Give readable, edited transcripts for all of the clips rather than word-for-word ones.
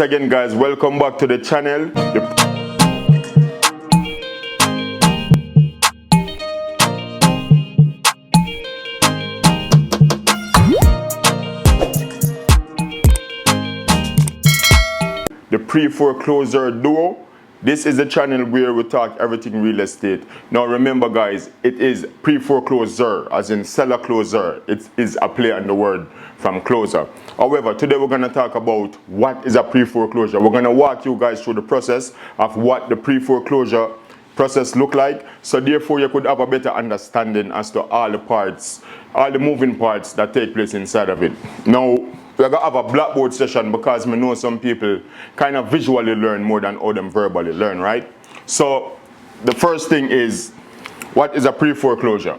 Again guys, welcome back to the channel. The pre-foreclosure duo. This is the channel where we talk everything real estate. Now remember guys, it is pre-foreclosure, as in seller closer. It is a play on the word from closer. However, today we're going to talk about what is a pre-foreclosure. We're going to walk you guys through the process of what the pre-foreclosure process look like, so therefore you could have a better understanding as to all the parts, all the moving parts that take place inside of it. Now we're going to have a blackboard session because I know some people kind of visually learn more than how them verbally learn, right? So the first thing is, what is a pre-foreclosure?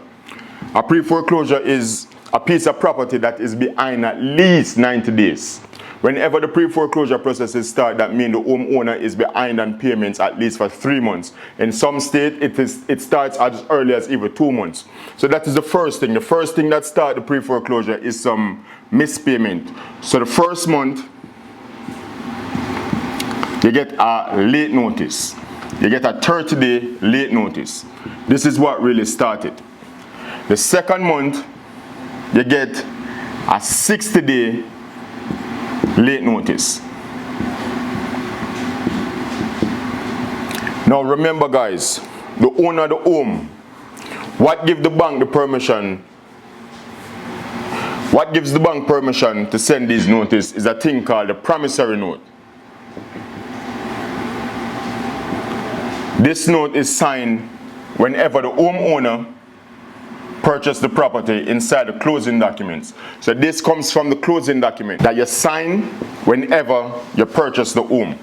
A pre-foreclosure is a piece of property that is behind at least 90 days. Whenever the pre-foreclosure processes start, that means the homeowner is behind on payments at least for 3 months. In some states, it starts as early as even 2 months. So that is the first thing. The first thing that starts the pre-foreclosure is some missed payment. So the first month, you get a late notice. You get a 30-day late notice. This is what really started. The second month, you get a 60-day late notice. Now remember guys, the owner of the home, what gives the bank the permission? What gives the bank permission to send these notice is a thing called the promissory note. This note is signed whenever the homeowner purchase the property inside the closing documents. So this comes from the closing document that you sign whenever you purchase the home.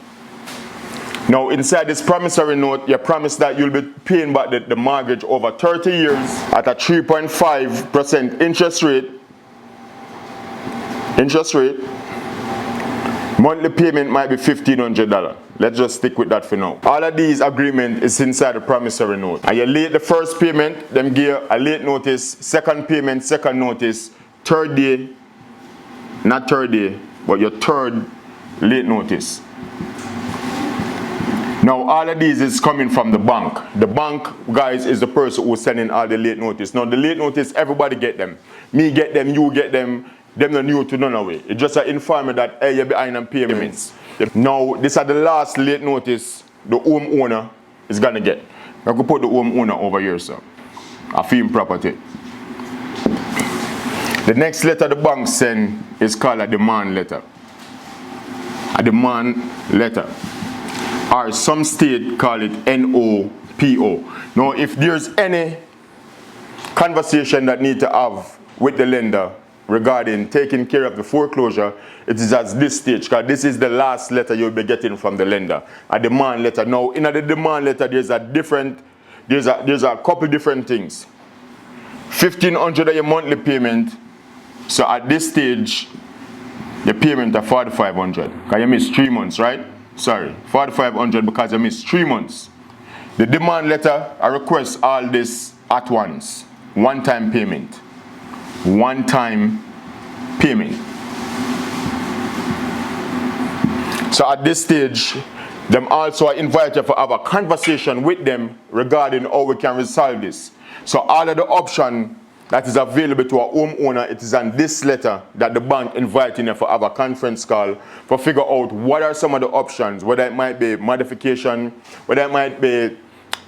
Now inside this promissory note, you promise that you'll be paying back the mortgage over 30 years at a 3.5% interest rate. Monthly payment might be $1,500. Let's just stick with that for now. All of these agreement is inside the promissory note. And you late the first payment, them give a late notice, second payment, second notice, third day, not third day, but your third late notice. Now all of these is coming from the bank. The bank, guys, is the person who's sending all the late notice. Now the late notice, everybody get them. Me get them, you get them. Them not new to none away. It's just an informer that, hey, you're behind on payments. Now, this is the last late notice the homeowner is gonna get. I could put the homeowner over here, sir. A fee property. The next letter the bank send is called a demand letter. A demand letter. Or some state call it NOPO. Now, if there's any conversation that need to have with the lender regarding taking care of the foreclosure, it is at this stage, because this is the last letter you'll be getting from the lender, a demand letter. Now in the demand letter there's a couple different things. $1,500 of your monthly payment. So at this stage the payment of $4,500 because you missed 3 months, right? Sorry, $4,500 because you missed 3 months. The demand letter, I request all this at once. One-time payment. One-time payment. So at this stage, them also I invite you to have a conversation with them regarding how we can resolve this. So all of the option that is available to a homeowner, it is on this letter that the bank inviting you to have a conference call to figure out what are some of the options, whether it might be modification, whether it might be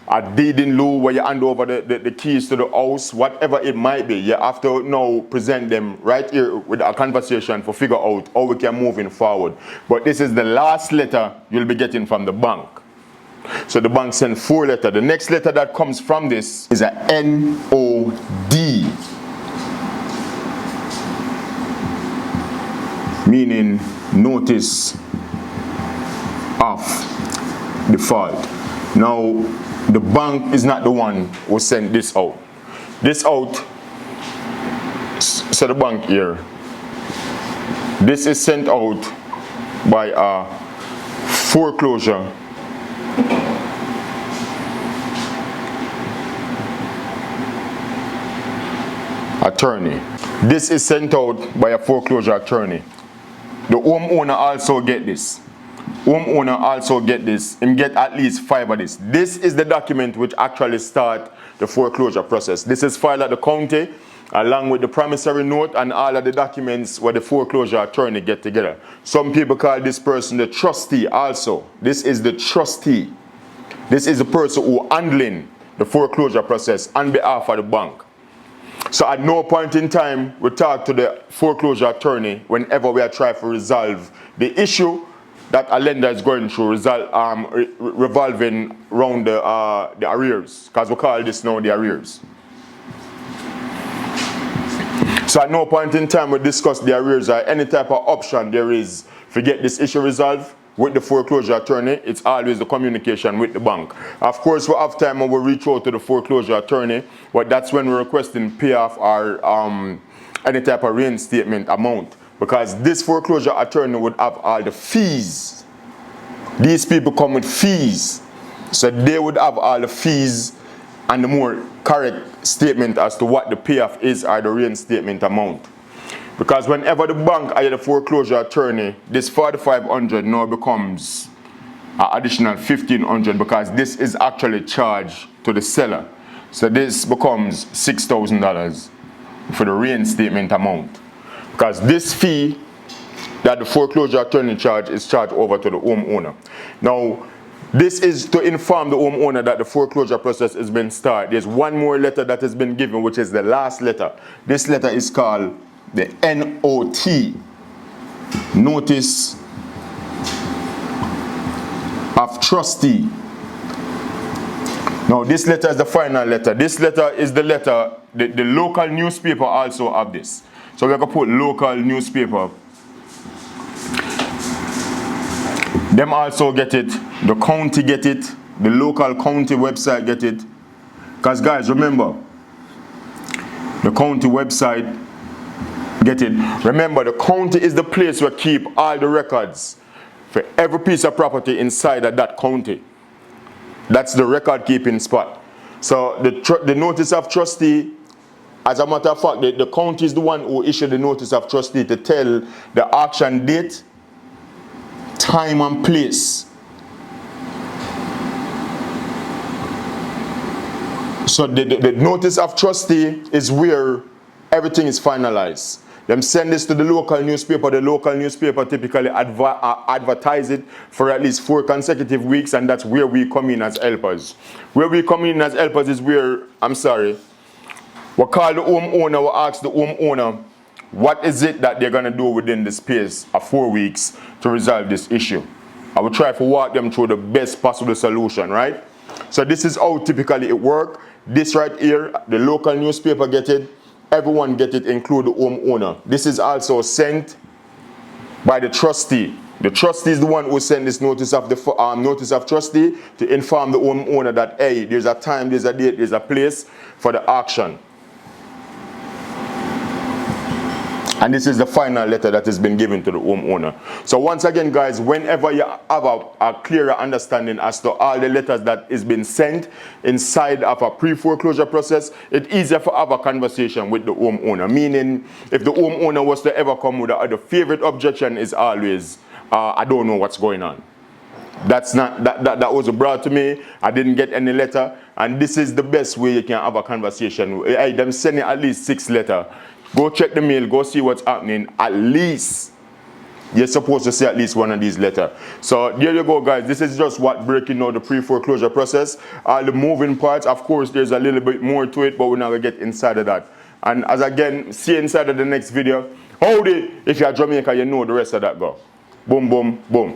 a deed in lieu where you hand over the keys to the house, whatever it might be. You have to now present them right here with a conversation to figure out how we can move in forward. But this is the last letter you'll be getting from the bank. So the bank sent 4 letters. The next letter that comes from this is a NOD, meaning notice of default. Now the bank is not the one who sent this out. This out, so the bank here, this is sent out by a foreclosure attorney. This is sent out by a foreclosure attorney. The homeowner also get this. homeowner also get this. Him get at least 5 of this. This is the document which actually start the foreclosure process. This is filed at the county along with the promissory note and all of the documents where the foreclosure attorney get together. Some people call this person the trustee also. This is the trustee. This is the person who handling the foreclosure process on behalf of the bank. So at no point in time we talk to the foreclosure attorney whenever we are trying to resolve the issue that a lender is going through, revolving around the arrears, because we call this now the arrears. So at no point in time we discuss the arrears or any type of option there is to get this issue resolved with the foreclosure attorney. It's always the communication with the bank. Of course, we have time when we reach out to the foreclosure attorney, but that's when we're requesting payoff or any type of reinstatement amount, because this foreclosure attorney would have all the fees. These people come with fees, so they would have all the fees and the more correct statement as to what the payoff is or the reinstatement amount. Because whenever the bank hire the foreclosure attorney, this $4,500 now becomes an additional $1,500, because this is actually charged to the seller. So this becomes $6,000 for the reinstatement amount. Because this fee that the foreclosure attorney charge is charged over to the homeowner. Now, this is to inform the homeowner that the foreclosure process has been started. There's one more letter that has been given, which is the last letter. This letter is called the NOT, Notice of Trustee. Now this letter is the final letter. This letter is the letter, the local newspaper also have this. So we're going to put local newspaper. Them also get it, the county get it, the local county website get it. Because guys, remember, the county website get it. Remember, the county is the place where keep all the records for every piece of property inside of that county. That's the record keeping spot. So the notice of trustee, as a matter of fact, the county is the one who issued the notice of trustee to tell the auction date, time and place. So the notice of trustee is where everything is finalized. Them send this to the local newspaper. The local newspaper typically advertise it for at least 4 consecutive weeks, and that's where we come in as helpers. Where we come in as helpers is where, we call the homeowner, we ask the homeowner what is it that they're going to do within the space of 4 weeks to resolve this issue. I will try to walk them through the best possible solution, right? So this is how typically it works. This right here, the local newspaper get it. Everyone get it, including the homeowner. This is also sent by the trustee. The trustee is the one who sent this notice of trustee to inform the homeowner that, hey, there's a time, there's a date, there's a place for the auction. And this is the final letter that has been given to the homeowner. So once again, guys, whenever you have a clearer understanding as to all the letters that is been sent inside of a pre-foreclosure process, it's easier to have a conversation with the homeowner. Meaning, if the homeowner was to ever come with the favorite objection is always, I don't know what's going on. That's not that was brought to me. I didn't get any letter, and this is the best way you can have a conversation. Hey, them sending at least 6 letters. Go check the mail, go see what's happening. At least you're supposed to see at least one of these letters. So there you go, guys. This is just what breaking down the pre-foreclosure process. All the moving parts, of course, there's a little bit more to it, but we're not going to get inside of that. And as again, see inside of the next video. Howdy, if you're Jamaica, you know the rest of that go. Boom, boom, boom.